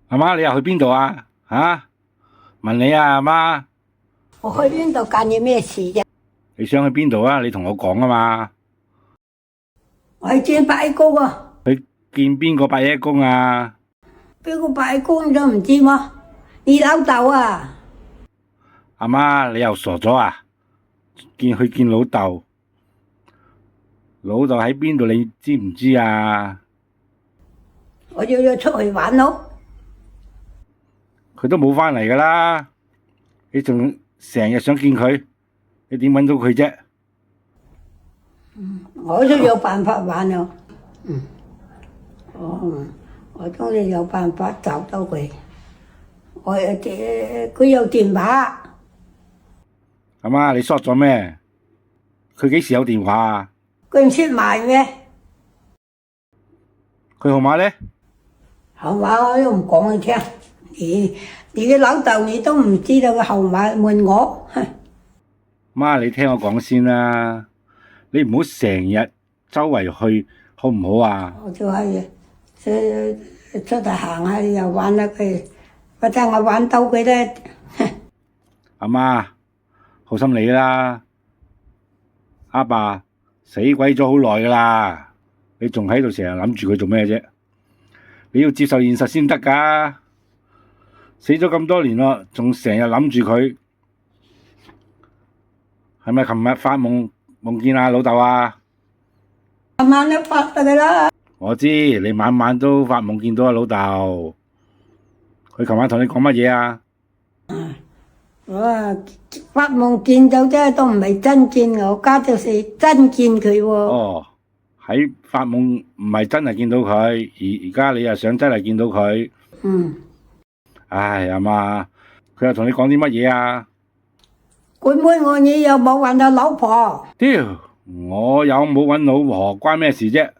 阿媽，你又去邊度啊？問你啊，阿媽，我去邊度干你咩事啫？你想去邊度啊？你同我講啊嘛。我去見伯公啊，去見邊個伯爺公啊？邊個伯公你都唔知麼？你老豆啊？阿媽，你又傻咗啊？去見老豆，老豆喺邊度？你知唔知啊？我約咗出去玩咯。佢都冇返嚟噶啦，你仲成日想見佢，你點搵到佢啫？我都有辦法玩咯。我終於有辦法找到佢。佢有電話。阿媽，你 short 咗咩？佢幾時有電話啊？佢唔識賣咩？佢號碼咧？號碼我都唔講你聽。你嘅老豆你都唔知道個號碼，問我。媽，你聽我講先啦，你唔好成日周圍去，好唔好啊？我就係出嚟行下又玩下佢，或者我玩到佢咧。阿媽，好心你啦，阿爸死鬼咗好耐噶啦，你仲喺度成日諗住佢做咩啫？你要接受現實先得噶，死咗咁多年咯，仲成日諗住佢，係咪琴日發夢見阿老豆啊？晚晚都發得噶啦。我知你晚晚都發夢見到阿老豆，佢琴晚同你講乜嘢啊？我發夢見到啫，都唔係真見我，家就是真見佢喎。哦，喺發夢唔係真係見到佢，而家你又想真係見到佢。唉，阿媽，佢又同你講啲乜嘢啊？佢妹我你又冇揾到老婆。屌，我有冇搵老婆關咩事啫？